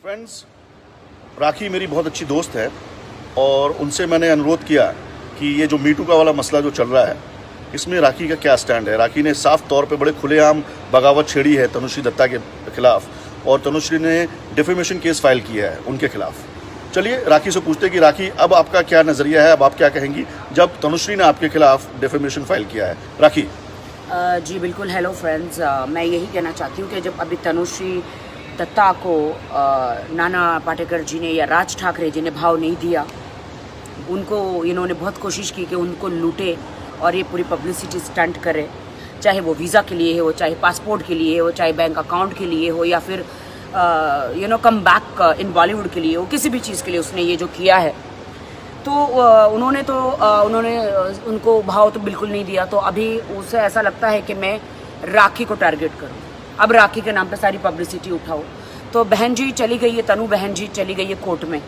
Friends, राखी मेरी बहुत अच्छी दोस्त है और उनसे मैंने अनुरोध किया कि ये जो मीटू का वाला मसला जो चल रहा है इसमें राखी का क्या स्टैंड है। राखी ने साफ तौर पे बड़े खुलेआम बगावत छेड़ी है तनुश्री दत्ता के खिलाफ और तनुश्री ने डिफेमेशन केस फाइल किया है उनके खिलाफ। चलिए राखी से पूछते हैं कि राखी अब आपका क्या नज़रिया है, अब आप क्या कहेंगी जब तनुश्री ने आपके खिलाफ डिफेमेशन फाइल किया है। राखी जी बिल्कुल। हेलो फ्रेंड्स, मैं यही कहना चाहती हूँ कि जब अभी तनुश्री दत्ता को नाना पाटेकर जी ने या राज ठाकरे जी ने भाव नहीं दिया, उनको इन्होंने बहुत कोशिश की कि उनको लूटे और ये पूरी पब्लिसिटी स्टंट करे, चाहे वो वीज़ा के लिए हो, चाहे पासपोर्ट के लिए हो, चाहे बैंक अकाउंट के लिए हो, या फिर कम बैक इन बॉलीवुड के लिए हो, किसी भी चीज़ के लिए उसने ये जो किया है। तो उन्होंने उनको भाव तो बिल्कुल नहीं दिया। तो अभी उसे ऐसा लगता है कि मैं राखी को टारगेट करूं, अब राखी के नाम पे सारी पब्लिसिटी उठाओ। तो बहन जी चली गई है, तनु बहन जी चली गई है कोर्ट में,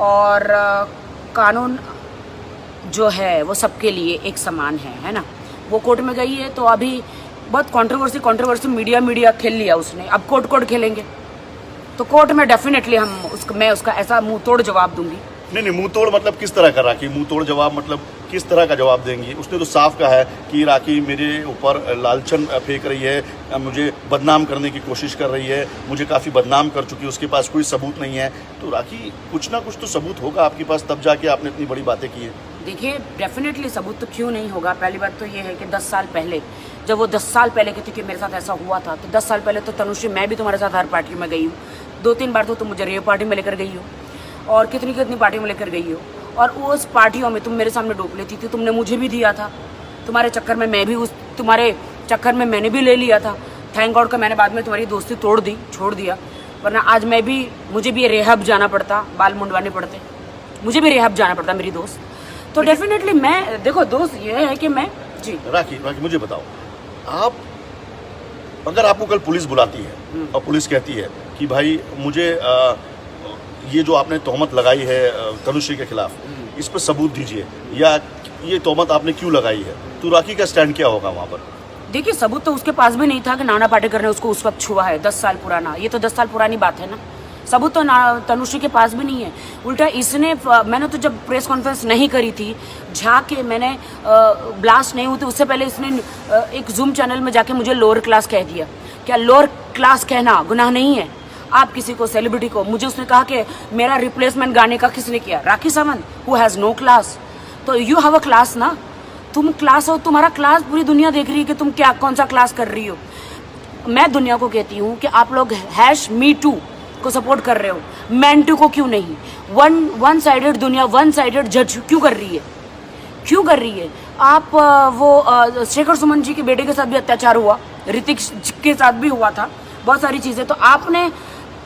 और कानून जो है वो सबके लिए एक समान है ना। वो कोर्ट में गई है तो अभी बहुत कंट्रोवर्सी मीडिया खेल लिया उसने, अब कोर्ट खेलेंगे। तो कोर्ट में डेफिनेटली मैं उसका ऐसा मुंह तोड़ जवाब दूंगी। नहीं, मुंह तोड़ मतलब किस तरह का राखी? मुंह तोड़ जवाब मतलब किस तरह का जवाब देंगी? उसने तो साफ कहा है कि राखी मेरे ऊपर लालचन फेंक रही है, मुझे बदनाम करने की कोशिश कर रही है, मुझे काफ़ी बदनाम कर चुकी है, उसके पास कोई सबूत नहीं है। तो राखी कुछ ना कुछ तो सबूत होगा आपके पास, तब जाके आपने इतनी बड़ी बातें की है। देखिए डेफिनेटली सबूत तो क्यों नहीं होगा। पहली बात तो ये है कि 10 साल पहले, जब वो 10 साल पहले कहती कि मेरे साथ ऐसा हुआ था, तो 10 साल पहले तो तनुश्री मैं भी तुम्हारे साथ हर पार्टी में गई हूँ, 2-3 बार तो तुम मुझे रेव पार्टी में लेकर गई हो और कितनी पार्टी में लेकर गई हो, और उस पार्टियों में तुम मेरे सामने डोप लेती थी, तुमने मुझे भी दिया था। तुम्हारे चक्कर में मैं भी तुम्हारे चक्कर में मैंने भी ले लिया था। थैंक गॉड का मैंने बाद में तुम्हारी दोस्ती छोड़ दिया, वरना आज मुझे भी रेहब जाना पड़ता, बाल मुंडवाने पड़ते, मुझे भी रेहब जाना पड़ता मेरी दोस्त। तो डेफिनेटली मैं, देखो दोस्त ये है कि मैं जी। राखी मुझे बताओ, आप अगर आपको कल पुलिस बुलाती है और पुलिस कहती है कि भाई मुझे ये जो आपने तोहमत लगाई है तनुश्री के खिलाफ, इस पर सबूत दीजिए, या ये तोहमत आपने क्यों लगाई है, तो राखी का स्टैंड क्या होगा वहाँ पर? देखिए सबूत तो उसके पास भी नहीं था कि नाना पाटेकर ने उसको उस वक्त छुआ है, 10 साल पुराना, ये तो 10 साल पुरानी बात है ना। सबूत तो तनुश्री के पास भी नहीं है। उल्टा इसने, मैंने तो जब प्रेस कॉन्फ्रेंस नहीं करी थी, जाके मैंने ब्लास्ट नहीं हुई थी उससे पहले इसने एक जूम चैनल में जाके मुझे लोअर क्लास कह दिया। क्या लोअर क्लास कहना गुनाह नहीं है? आप किसी को, सेलिब्रिटी को, मुझे उसने कहा कि मेरा रिप्लेसमेंट गाने का किसने किया? Rakhi Sawant, who has no class. तो यू हैव अ क्लास ना, तुम क्लास हो, तुम्हारा क्लास पूरी दुनिया देख रही है कि तुम क्या कौन सा क्लास कर रही हो। मैं दुनिया को कहती हूँ कि आप लोग #MeToo को सपोर्ट कर रहे हो, मैन2 को क्यों नहीं? वन साइडेड दुनिया, वन साइडेड जज क्यों कर रही है? आप वो शेखर सुमन जी के बेटे के साथ भी अत्याचार हुआ, ऋतिक के साथ भी हुआ था, बहुत सारी चीजें। तो आपने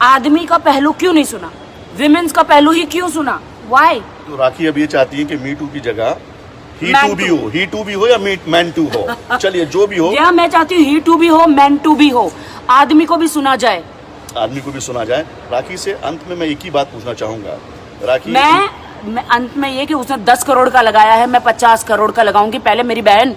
आदमी का पहलू क्यों नहीं सुना? विमेंस का पहलू ही क्यों सुना? वाई? तो राखी अब ये चाहती है कि मीटू की जगह ही टू भी हो या मैन2 हो। चलिए जो भी हो, या मैं चाहती हूँ ही टू भी हो, मैन2 भी हो, आदमी को भी सुना जाए। राखी से अंत में मैं एक ही बात पूछना चाहूंगा। राखी मैं अंत में ये कि उसने 10 करोड़ का लगाया है, मैं 50 करोड़ का लगाऊंगी। पहले मेरी बहन,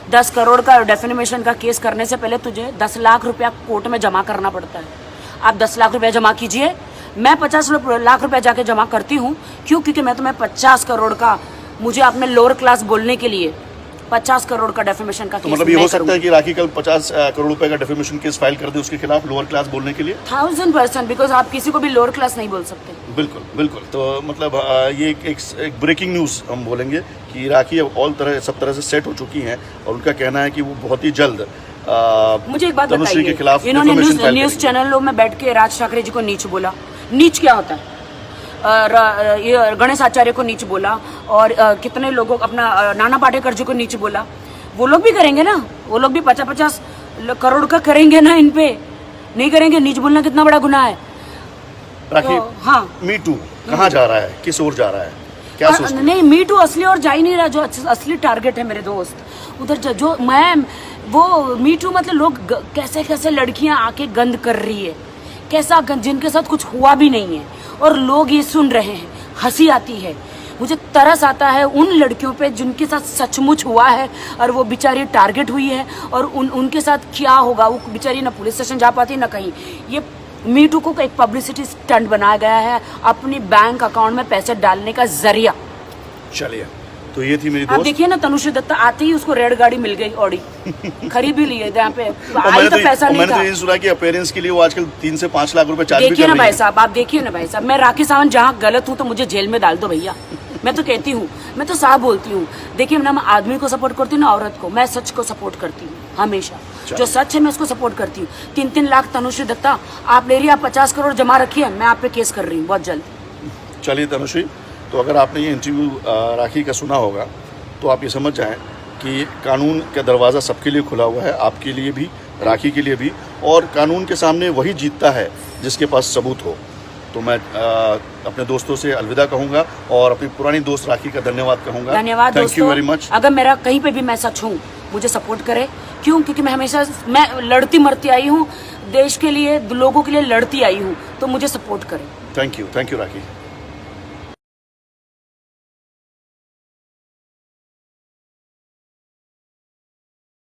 10 करोड़ का डेफिनेशन का केस करने से पहले तुझे 10 लाख रुपया कोर्ट में जमा करना पड़ता है। आप 10 लाख रुपया जमा कीजिए, मैं 50 लाख रुपया जाके जमा करती हूँ। क्यों? क्योंकि मैं तुम्हें 50 करोड़ का, मुझे आपने लोअर क्लास बोलने के लिए 50 करोड़ का डेफिमेशन का तो मतलब ये हो सकता है कि राखी कल 50 करोड़ रुपए का डेफिमेशन केस फाइल कर दे उसके खिलाफ लोअर क्लास बोलने के लिए? 1000%, बिकॉज आप किसी को भी लोअर क्लास नहीं बोल सकते। बिल्कुल। तो मतलब ये एक ब्रेकिंग न्यूज़ हम बोलेंगे कि राखी अब सब तरह से सेट हो चुकी हैं और उनका कहना है कि वो बहुत ही जल्द मुझे एक बात तनुश्री के खिलाफ इन्होंने न्यूज़ चैनलों में बैठ के राज ठाकरे जी को नीच बोला। नीच क्या होता है? गणेश आचार्य को नीच बोला, और कितने लोगों, अपना नाना पाटेकर जी को नीच बोला। वो लोग भी करेंगे ना, वो लोग भी 50-50 करोड़ का करेंगे ना, इन पे नहीं करेंगे? नीच बोलना कितना बड़ा गुनाह है। राखी, तो, हाँ, मीटू कहाँ जा रहा है, किस ओर जा रहा है, क्या सोचते हैं? नहीं, मीटू असली और जा ही नहीं रहा। जो असली टारगेट है मेरे दोस्त उधर, जो मैं, वो मीटू मतलब लोग कैसे लड़कियां आके गंद कर रही है, कैसा गंद, जिनके साथ कुछ हुआ भी नहीं है, और लोग ये सुन रहे हैं। हंसी आती है, मुझे तरस आता है उन लड़कियों पे जिनके साथ सचमुच हुआ है और वो बेचारी टारगेट हुई है, और उनके साथ क्या होगा। वो बेचारी ना पुलिस स्टेशन जा पाती ना कहीं। ये मीटू को एक पब्लिसिटी स्टंट बनाया गया है, अपनी बैंक अकाउंट में पैसे डालने का जरिया। चलिए, तो ये थी मेरी आप दोस्त। देखिए ना, तनुश्री दत्ता आते ही उसको रेड गाड़ी मिल गई, ऑडी खरीद भी लिए यहाँ पे। और आई तो पैसा नहीं मैंने था। तो ये सुना कि अपीयरेंस के लिए वो आजकल 3 से 5 लाख रुपए चार्ज भी देखिए कर ना रही भाई है। साहब, आप देखिए ना भाई साहब, मैं राखी सावंत जहाँ गलत हूँ तो मुझे जेल में डाल दो भैया। मैं तो कहती हूँ, मैं तो साफ बोलती हूँ। देखिए ना, मैं आदमी को सपोर्ट करती हूँ ना औरत को, मैं सच को सपोर्ट करती हूँ हमेशा। जो सच है मैं उसको सपोर्ट करती हूँ। 3-3 लाख तनुश्री दत्ता आप ले रही है, आप 50 करोड़ जमा रखिए, मैं आप पे केस कर रही हूँ बहुत जल्द। चलिए तनुश्री, तो अगर आपने ये इंटरव्यू राखी का सुना होगा तो आप ये समझ जाएं कि कानून का दरवाज़ा सबके लिए खुला हुआ है, आपके लिए भी, राखी के लिए भी, और कानून के सामने वही जीतता है जिसके पास सबूत हो। तो मैं अपने दोस्तों से अलविदा कहूँगा और अपनी पुरानी दोस्त राखी का धन्यवाद कहूँगा। धन्यवाद थैंक यू वेरी दोस्तों। मच। अगर मेरा कहीं पे भी मैं सच हूँ, मुझे सपोर्ट करे। क्यों? क्योंकि मैं हमेशा मैं लड़ती मरती आई हूँ, देश के लिए, लोगों के लिए लड़ती आई हूँ, तो मुझे सपोर्ट करे। Thank you rakhi.